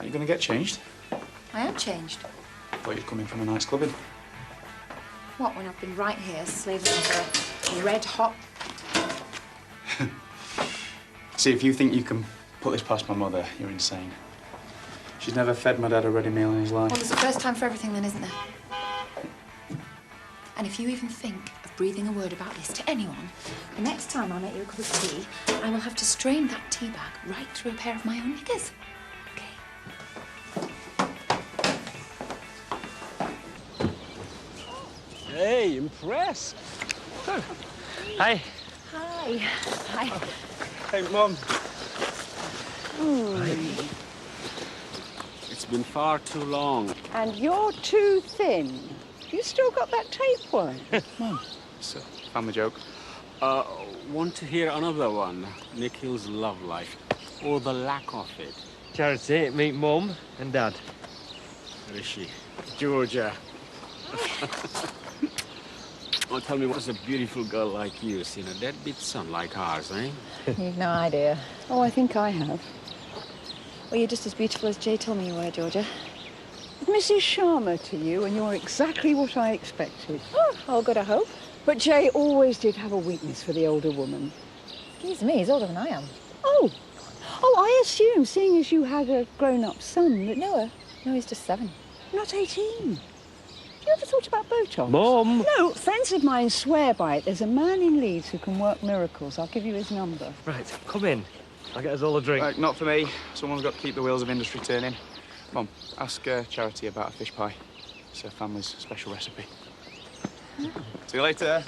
you going to get changed? I am changed. I thought you'd come in from a night's clubbing. What, when I've been right here slaving over a red-hot... See, if you think you can put this past my mother, you're insane. She's never fed my dad a ready meal in his life. Well, there's a first time for everything then, isn't there? And if you even think of breathing a word about this to anyone, the next time I make you a cup of tea, I will have to strain that tea bag right through a pair of my own knickers. Hey, impressed. Oh. Hi. Hi. Hi. Hey, Mum. Right. It's been far too long. And you're too thin. You still got that tapeworm? Mum. It's a family joke. Want to hear another one? Nikhil's love life, or the lack of it. Charity, meet Mum and Dad. Where is she? Georgia. Oh, tell me, what's a beautiful girl like you seen a deadbeat son like ours, eh? You've no idea. Oh, I think I have. Well, you're just as beautiful as Jay told me you were, Georgia. Mrs. Sharma to you, and you're exactly what I expected. Oh, all good, I hope. But Jay always did have a weakness for the older woman. Excuse me, he's older than I am. Oh. Oh, I assume, seeing as you had a grown-up son, that... No, he's just 7. Not 18. Have you ever thought about Botox? Mum! No, friends of mine swear by it. There's a man in Leeds who can work miracles. I'll give you his number. Right, come in. I'll get us all a drink. Not for me. Someone's got to keep the wheels of industry turning. Mum, ask Charity about a fish pie. It's her family's special recipe. See you later.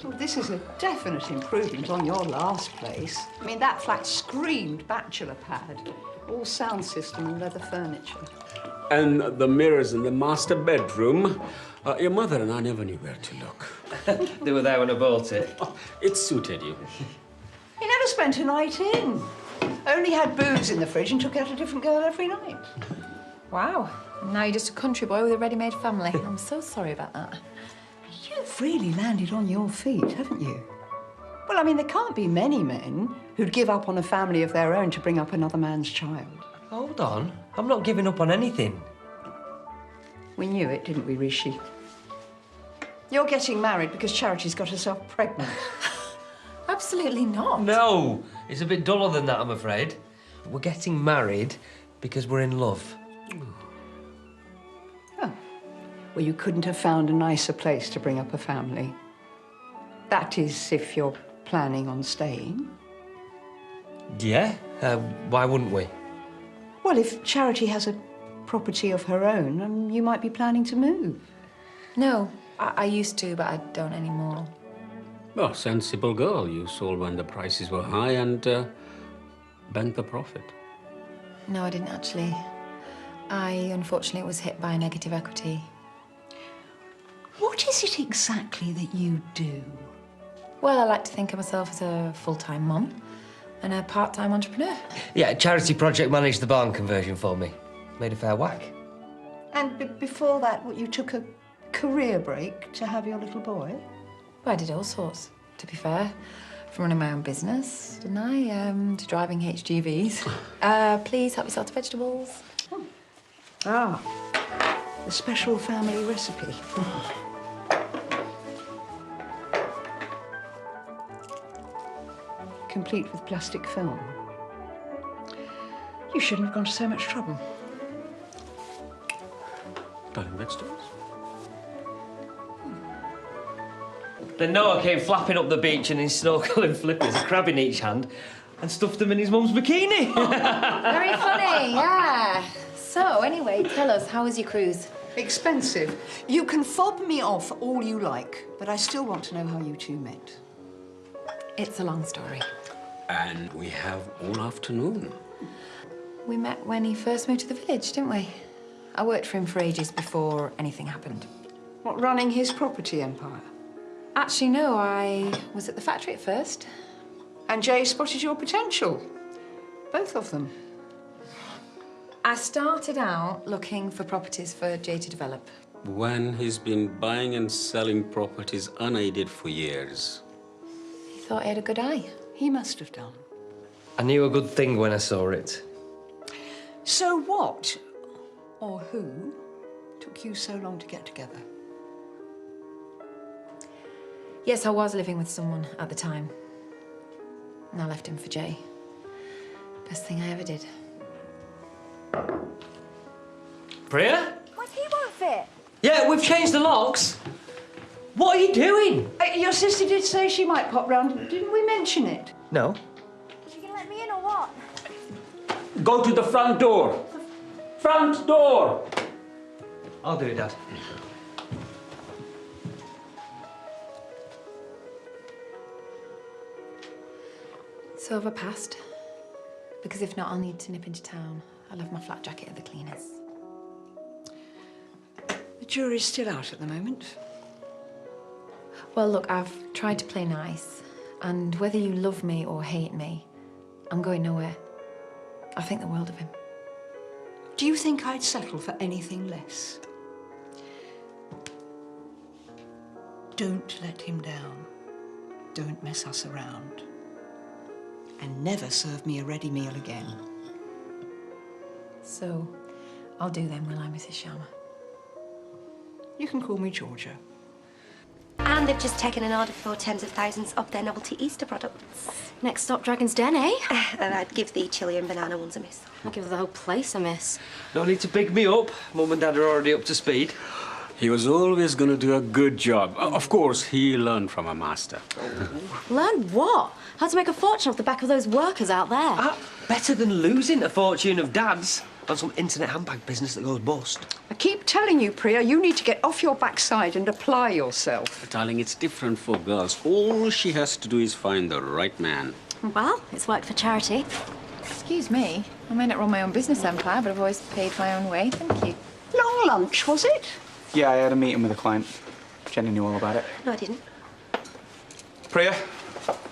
Well, this is a definite improvement on your last place. I mean, that flat screamed bachelor pad. All sound system and leather furniture. And the mirrors in the master bedroom. Your mother and I never knew where to look. They were there when I bought it. Oh, it suited you. He never spent a night in. Only had booze in the fridge and took out a different girl every night. Wow. Now you're just a country boy with a ready-made family. I'm so sorry about that. You've really landed on your feet, haven't you? Well, I mean, there can't be many men who'd give up on a family of their own to bring up another man's child. Hold on. I'm not giving up on anything. We knew it, didn't we, Rishi? You're getting married because Charity's got herself pregnant. Absolutely not. No! It's a bit duller than that, I'm afraid. We're getting married because we're in love. Oh. Well, you couldn't have found a nicer place to bring up a family. That is, if you're planning on staying. Yeah? Why wouldn't we? Well, if Charity has a property of her own, you might be planning to move. No, I used to, but I don't anymore. Well, sensible girl. You sold when the prices were high and banked the profit. No, I didn't actually. I, unfortunately, was hit by negative equity. What is it exactly that you do? Well, I like to think of myself as a full-time mum and a part-time entrepreneur. Yeah, Charity Project managed the barn conversion for me. Made a fair whack. And before that, what, you took a career break to have your little boy? Well, I did all sorts, to be fair. From running my own business, didn't I? To driving HGVs. Please help yourself to vegetables. Oh. Ah, the special family recipe. Complete with plastic film. You shouldn't have gone to so much trouble. Darling vegetables? Then Noah came flapping up the beach in his snorkel and flippers, a crab in each hand, and stuffed them in his mum's bikini. Very funny, yeah. So, anyway, tell us, how was your cruise? Expensive. You can fob me off all you like, but I still want to know how you two met. It's a long story. And we have all afternoon. We met when he first moved to the village, didn't we? I worked for him for ages before anything happened. What, running his property empire? Actually, no, I was at the factory at first. And Jay spotted your potential. Both of them. I started out looking for properties for Jay to develop. When he's been buying and selling properties unaided for years. He thought he had a good eye. He must have done. I knew a good thing when I saw it. So what, or who, took you so long to get together? Yes, I was living with someone at the time. And I left him for Jay. Best thing I ever did. Priya? My tea won't fit. Yeah, we've changed the locks. What are you doing? Your sister did say she might pop round. Didn't we mention it? No. You can let me in or what? Go to the front door. Front door. I'll do it, Dad. So have I passed? Because if not, I'll need to nip into town. I left my flat jacket at the cleaners. The jury's still out at the moment. Well, look, I've tried to play nice. And whether you love me or hate me, I'm going nowhere. I think the world of him. Do you think I'd settle for anything less? Don't let him down. Don't mess us around. And never serve me a ready meal again. So, I'll do then, will I, Mrs. Sharma? You can call me Georgia. And they've just taken an order for tens of thousands of their novelty Easter products. Next stop, Dragon's Den, eh? And I'd give the chili and banana ones a miss. I'll give the whole place a miss. No need to big me up. Mum and Dad are already up to speed. He was always going to do a good job. Of course, he learned from a master. Learn what? How to make a fortune off the back of those workers out there. Better than losing a fortune of Dad's on some internet handbag business that goes bust. I keep telling you, Priya, you need to get off your backside and apply yourself. Darling, it's different for girls. All she has to do is find the right man. Well, it's worked for charity. Excuse me. I may not run my own business empire, but I've always paid my own way. Thank you. Long lunch, was it? Yeah, I had a meeting with a client. Jenny knew all about it. No, I didn't. Priya,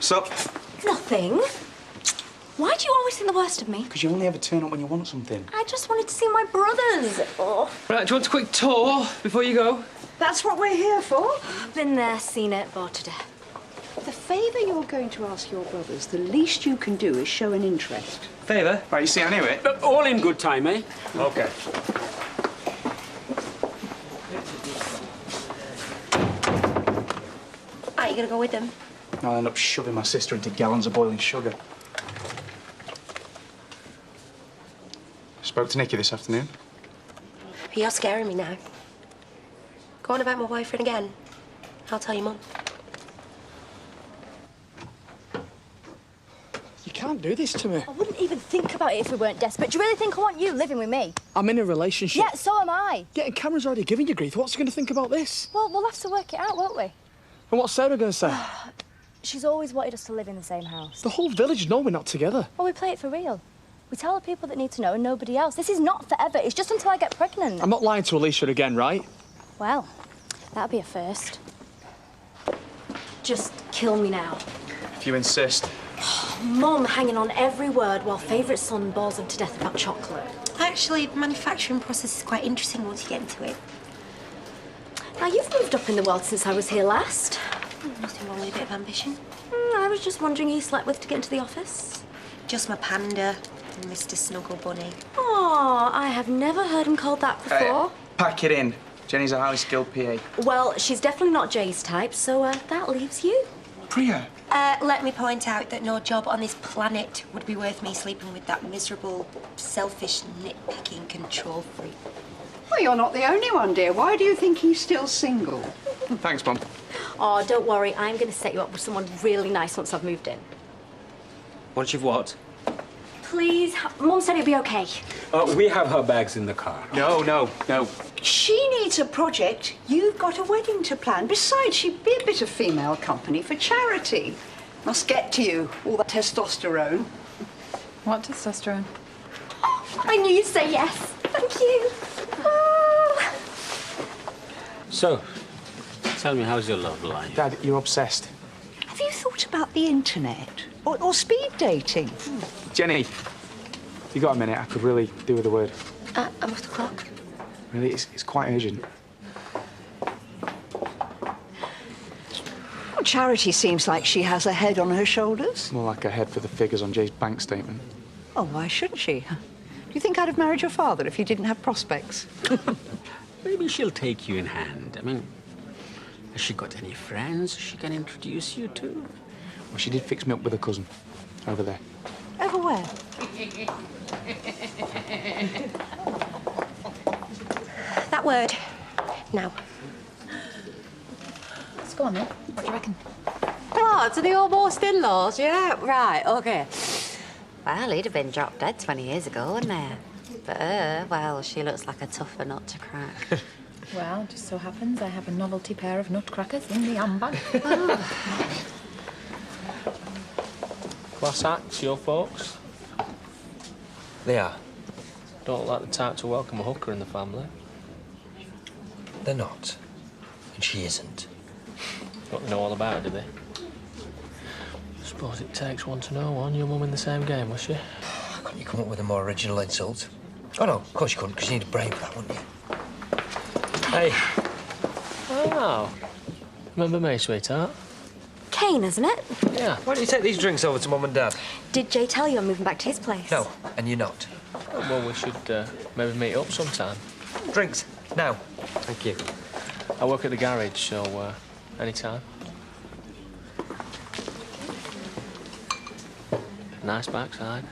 sup? Nothing. Why do you always think the worst of me? Because you only ever turn up when you want something. I just wanted to see my brothers. Oh. Right, do you want a quick tour before you go? That's what we're here for. Been there, seen it, bored to death. The favour you're going to ask your brothers, the least you can do is show an interest. Favour? Right, you see, I knew it. All in good time, eh? Okay. Are you gonna go with them? I'll end up shoving my sister into gallons of boiling sugar. Spoke to Nikki this afternoon. You're scaring me now. Go on about my boyfriend again. I'll tell your mum. You can't do this to me. I wouldn't even think about it if we weren't desperate. Do you really think I want you living with me? I'm in a relationship. Yeah, so am I. Yeah, and Cameron's already giving you grief. What's he going to think about this? Well, we'll have to work it out, won't we? And what's Sarah going to say? She's always wanted us to live in the same house. The whole village know we're not together. Well, we play it for real. We tell the people that need to know and nobody else. This is not forever. It's just until I get pregnant. I'm not lying to Alicia again, right? Well, that'd be a first. Just kill me now. If you insist. Mum hanging on every word while favourite son bores him to death about chocolate. Actually, the manufacturing process is quite interesting once you get into it. Now, you've moved up in the world since I was here last. Nothing wrong with a bit of ambition. I was just wondering who you slept with to get into the office. Just my panda, Mr. Snuggle Bunny. Oh, I have never heard him called that before. Pack it in. Jenny's a highly skilled PA. Well, she's definitely not Jay's type, so that leaves you. Priya. Let me point out that no job on this planet would be worth me sleeping with that miserable, selfish, nitpicking control freak. Well, you're not the only one, dear. Why do you think he's still single? Thanks, Mum. Oh, don't worry. I'm going to set you up with someone really nice once I've moved in. Once you've what? Please. Mum said it'd be okay. We have her bags in the car. No. She needs a project. You've got a wedding to plan. Besides, she'd be a bit of female company for charity. Must get to you, all that testosterone. What testosterone? I knew you'd say yes. Thank you. Oh. So, tell me, how's your love life? Dad, you're obsessed. Have you thought about the internet? Or speed dating? Jenny, if you got a minute, I could really do with a word. I'm off the clock. Really, it's quite urgent. Oh, Charity seems like she has a head on her shoulders. More like a head for the figures on Jay's bank statement. Oh, why shouldn't she? Do you think I'd have married your father if you didn't have prospects? Maybe she'll take you in hand. I mean, has she got any friends she can introduce you to? Well, she did fix me up with a cousin over there. Over where? That word. Now. Let's go on then. What do you reckon? Oh, to the almost in-laws, yeah? Right, OK. Well, he'd have been dropped dead 20 years ago, wouldn't he? But her, well, she looks like a tougher nut to crack. Well, just so happens I have a novelty pair of nutcrackers in the handbag. Class acts, your folks? They are. Don't look like the type to welcome a hooker in the family. They're not. And she isn't. Don't know all about it, do they? I suppose it takes one to know one. Your mum in the same game, was she? Couldn't you come up with a more original insult? Oh, no, of course you couldn't, because you need a brain for that, wouldn't you? Hey. Oh. Remember me, sweetheart? Kane, isn't it? Yeah. Why don't you take these drinks over to Mum and Dad? Did Jay tell you I'm moving back to his place? No, and you're not. Well, we should maybe meet up sometime. Drinks, now. Thank you. I work at the garage, so anytime. Nice backside.